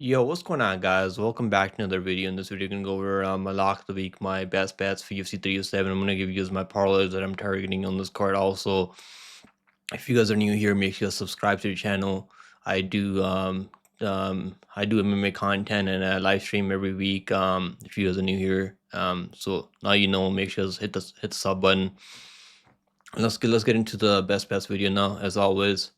Yo, what's going on, guys? Welcome back to another video. In this video, I'm gonna go over my lock of the week, my best bets for UFC 307. I'm gonna give you guys my parlays that I'm targeting on this card. Also, if you guys are new here, make sure to subscribe to the channel. I do I do MMA content and I live stream every week. If you guys are new here, so now you know. Make sure to hit the sub button. Let's get into the best bets video now, as always.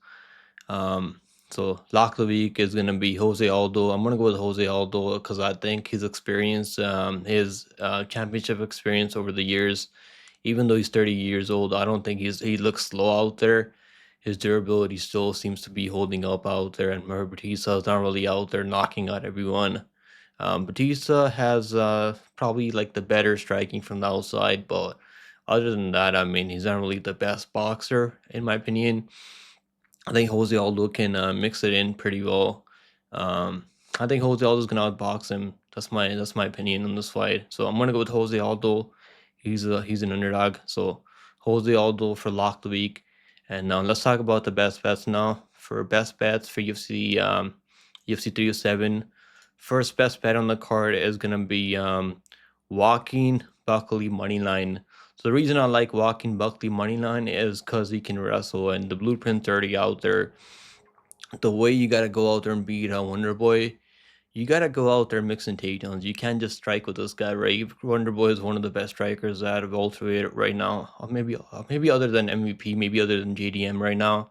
So lock of the week is gonna be Jose Aldo. I'm gonna go with Jose Aldo because I think his experience, his championship experience over the years, even though he's 30 years old, I don't think he looks slow out there. His durability still seems to be holding up out there, and Batista is not really out there knocking out everyone. Batista has probably like the better striking from the outside, but other than that, I mean, he's not really the best boxer in my opinion. I think Jose Aldo can mix it in pretty well. I think Jose Aldo's gonna outbox him. That's my opinion on this fight. So I'm gonna go with Jose Aldo. He's an underdog. So Jose Aldo for lock the week. And now let's talk about the best bets now. For best bets for UFC 307. First best bet on the card is gonna be Walking Buckley money line. So the reason I like Walking Buckley money line is because he can wrestle and the blueprint's already out there. The way you gotta go out there and beat Wonder Boy, you gotta go out there mixing takedowns. You can't just strike with this guy, right? Wonder Boy is one of the best strikers out of welterweight right now. Maybe other than MVP, maybe other than JDM right now.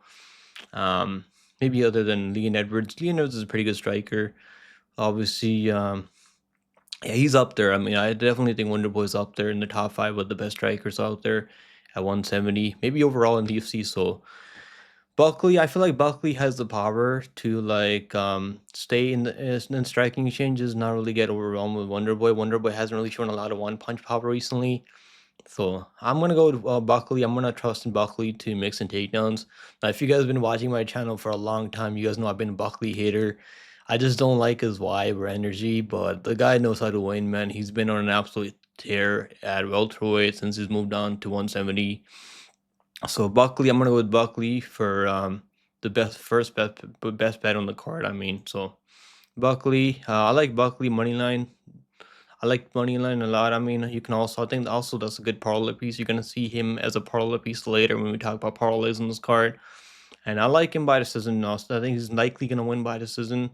Um, Maybe other than Leon Edwards. Leon Edwards is a pretty good striker. Obviously, yeah, he's up there. I mean, I definitely think Wonder Boy's up there in the top five with the best strikers out there at 170, maybe overall in the UFC. So Buckley, I feel like Buckley has the power to like stay in striking exchanges, not really get overwhelmed with Wonder Boy. Wonder Boy hasn't really shown a lot of one punch power recently. So I'm gonna go with Buckley. I'm gonna trust in Buckley to mix and takedowns. Now, if you guys have been watching my channel for a long time, you guys know I've been a Buckley hater. I just don't like his vibe or energy, but the guy knows how to win, man. He's been on an absolute tear at welterweight since he's moved on to 170. So Buckley, I'm gonna go with Buckley for the best bet on the card. I mean, so Buckley, I like Buckley money line. I like Moneyline a lot. I mean, you can also, I think also that's a good parlay piece. You're gonna see him as a parlay piece later when we talk about parlays on this card. And I like him by decision now. So I think he's likely gonna win by decision.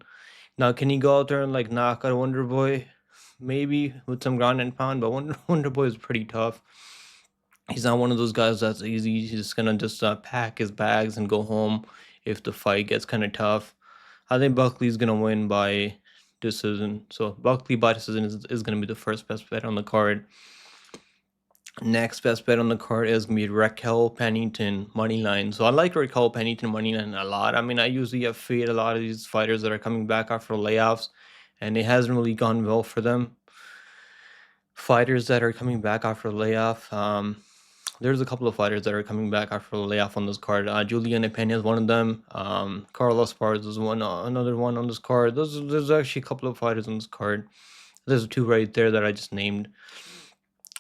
Now, can he go out there and like knock out Wonder Boy? Maybe with some ground and pound, but Wonder Boy is pretty tough. He's not one of those guys that's easy. He's just gonna just pack his bags and go home if the fight gets kind of tough. I think Buckley's gonna win by decision. So Buckley by decision is gonna be the first best bet on the card. Next best bet on the card is gonna be Raquel Pennington money line. So I like Raquel Pennington money line a lot. I mean, I usually have fade a lot of these fighters that are coming back after layoffs, and it hasn't really gone well for them. Fighters that are coming back after layoff. There's a couple of fighters that are coming back after the layoff on this card. Julian Pena is one of them. Carlos Parz is another one on this card. There's actually a couple of fighters on this card. There's two right there that I just named.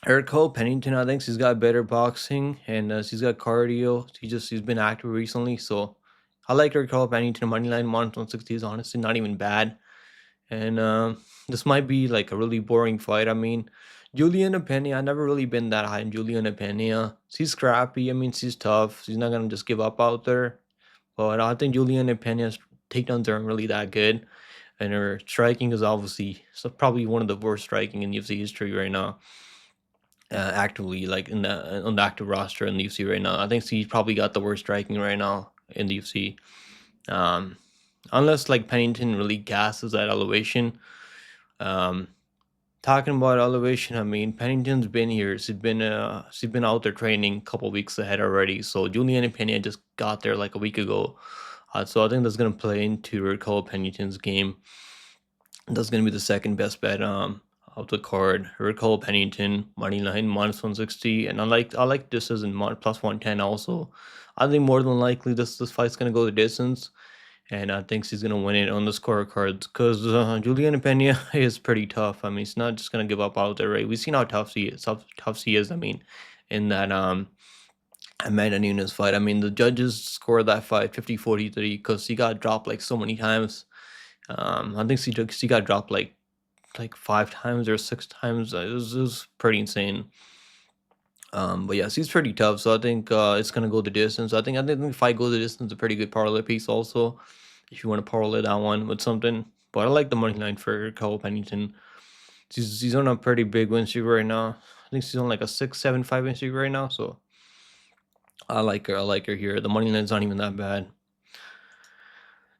Eric Cole Pennington, I think she's got better boxing and she's got cardio. She's been active recently, so I like Eric Cole Pennington. Moneyline minus 160 is honestly not even bad. And this might be like a really boring fight. I mean, Juliana Pena, I've never really been that high in Juliana Pena. She's scrappy. I mean, she's tough. She's not gonna just give up out there. But I think Juliana Pena's takedowns aren't really that good, and her striking is obviously probably one of the worst striking in UFC history right now. Actively, like in the on the active roster in the UFC right now, I think she's probably got the worst striking right now in the UFC. Um, Unless like Pennington really gasses at elevation. Um, Talking about elevation, I mean Pennington's been here. She's been out there training a couple weeks ahead already. So Juliana Pena just got there like a week ago. So I think that's gonna play into Raquel Pennington's game. That's gonna be the second best bet of the card. Raquel Pennington money line minus 160, and I like this as in plus 110 also. I think more than likely this fight's gonna go the distance, and I think she's gonna win it on the scorecards because Juliana Pena is pretty tough. I mean, she's not just gonna give up out there, right? We've seen how tough she is. How tough she is. I mean, in that Amanda Nunes fight. I mean, the judges scored that fight 50-43 because she got dropped like so many times. I think she got dropped like 5 times or 6 times. It was pretty insane. But yeah, she's pretty tough. So I think it's gonna go the distance. I think if I go the distance, a pretty good parlay piece also. If you want to parlay that one with something. But I like the money line for Cole Pennington. She's on a pretty big win streak right now. I think she's on like a 6, 7, 5 win streak right now. So I like her. I like her here. The money line's not even that bad.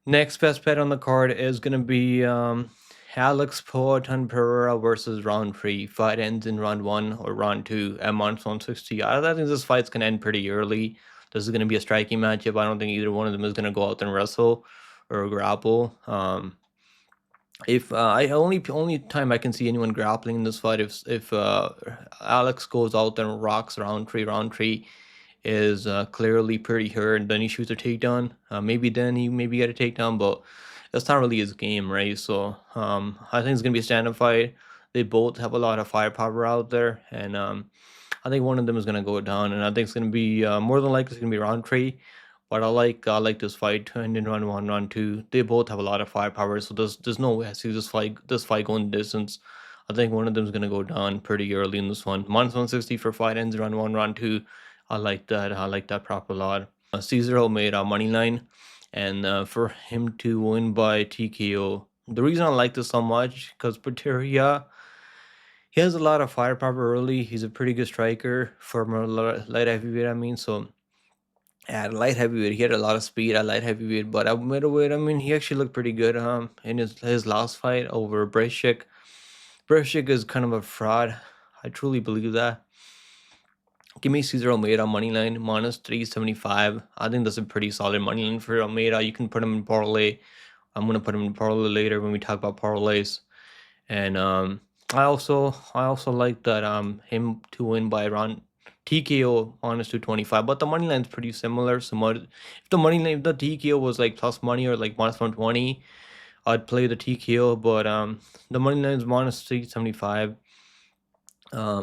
Next best bet on the card is gonna be Alex Poatan Pereira versus Rountree. Fight ends in round one or round two at minus 160. I think this fight's gonna end pretty early. This is gonna be a striking matchup. I don't think either one of them is gonna go out and wrestle or grapple. If I only time I can see anyone grappling in this fight if Alex goes out and rocks Roundtree. Roundtree is clearly pretty hurt, and then he shoots a takedown. Maybe then he maybe get a takedown, but that's not really his game, right? So I think it's gonna be a stand-up fight. They both have a lot of firepower out there, and I think one of them is gonna go down, and I think it's gonna be more than likely it's gonna be Roundtree. But I like this fight to end in round one, round two. They both have a lot of firepower, so there's no way I see this fight going distance. I think one of them is gonna go down pretty early in this one. Minus 160 for fight ends round one, round two. I like that. I like that prop a lot. Cesar made a money line, and for him to win by TKO. The reason I like this so much because Pereira, he has a lot of firepower early. He's a pretty good striker for light heavyweight. I mean, so at light heavyweight, he had a lot of speed at light heavyweight, but at middleweight, I mean, he actually looked pretty good. In his last fight over Breshik. Breshik is kind of a fraud. I truly believe that. Give me Cesar Almeida money line minus 375. I think that's a pretty solid money line for Almeida. You can put him in parlay. I'm gonna put him in parlay later when we talk about parlays. And I also like that him to win by around TKO minus 225. But the money line's pretty similar. Similar. If the TKO was like plus money or like minus 120, I'd play the TKO. But the money line is minus 375.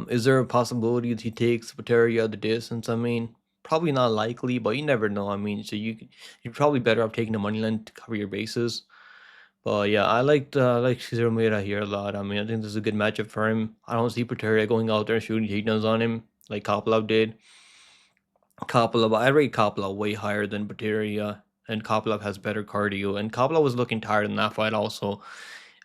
Is there a possibility that he takes Pereira the distance? I mean, probably not likely, but you never know. I mean, so you're probably better off taking the money line to cover your bases. But yeah, I like Cesar Mira here a lot. I mean, I think this is a good matchup for him. I don't see Pereira going out there and shooting takedowns on him like Kopilov did. I rate Kopilov way higher than Pereira, and Kopilov has better cardio. And Kopilov was looking tired in that fight also.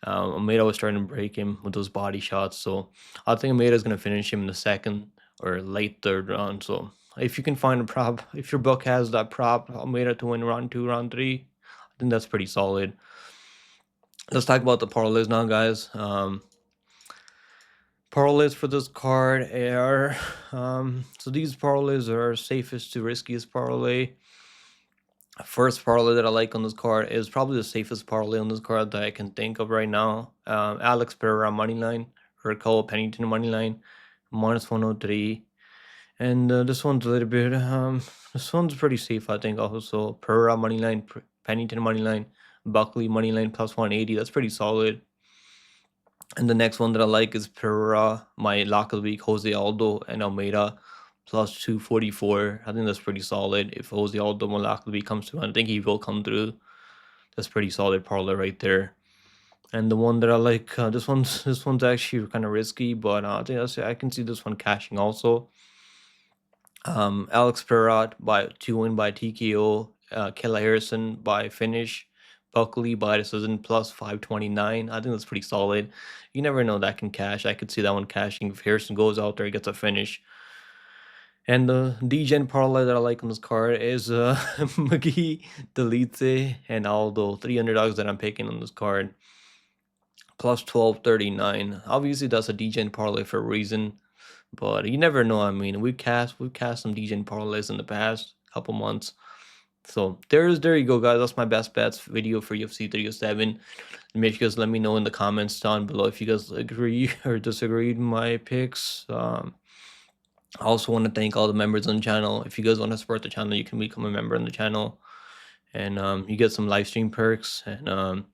Almeida was starting to break him with those body shots. So I think Almeida's going to finish him in the second or late third round. So if you can find a prop, if your book has that prop, Almeida to win round two, round three, I think that's pretty solid. Let's talk about the parlays now, guys. Parlays for this card are so these parlays are safest to riskiest parlay. First parlay that I like on this card is probably the safest parlay on this card that I can think of right now. Alex Pereira money line or Cole Pennington money line minus 103. And this one's a little bit this one's pretty safe, I think. Also Pereira money line, Pennington money line, Buckley money line plus 180. That's pretty solid. And the next one that I like is Pereira, my lock of the week, Jose Aldo and Almeida plus 244. I think that's pretty solid. If Jose Aldo, my lock of the week, comes through, I think he will come through. That's pretty solid parlay right there. And the one that I like, this one's actually kind of risky, but I can see this one cashing also. Alex Pereira to win by TKO, Kayla Harrison by finish, Buckley by decision plus 529. I think that's pretty solid. You never know, that can cash. I could see that one cashing if Harrison goes out there, gets a finish. And the DGen parlay that I like on this card is McGee, Delite, and Aldo. 3 underdogs that I'm picking on this card. Plus 1239. Obviously, that's a DGen parlay for a reason. But you never know. I mean, we've cast some DGen parlays in the past couple months. So there you go, guys. That's my best bets video for UFC 307. Make sure you guys let me know in the comments down below if you guys agree or disagree with my picks. I also want to thank all the members on the channel. If you guys want to support the channel, you can become a member on the channel, and you get some live stream perks. And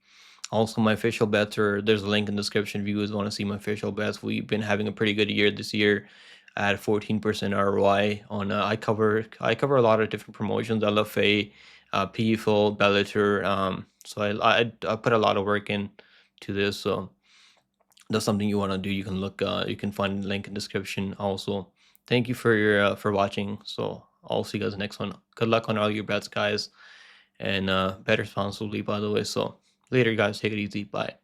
also my official bets there's a link in the description if you guys want to see my official bets. We've been having a pretty good year this year at 14% ROI on I cover a lot of different promotions. LFA, PFL, Bellator. So I put a lot of work in to this. So that's something you want to do. You can look. You can find the link in description. Also, thank you for your for watching. So I'll see you guys next one. Good luck on all your bets, guys, and bet responsibly, by the way. So later, guys. Take it easy. Bye.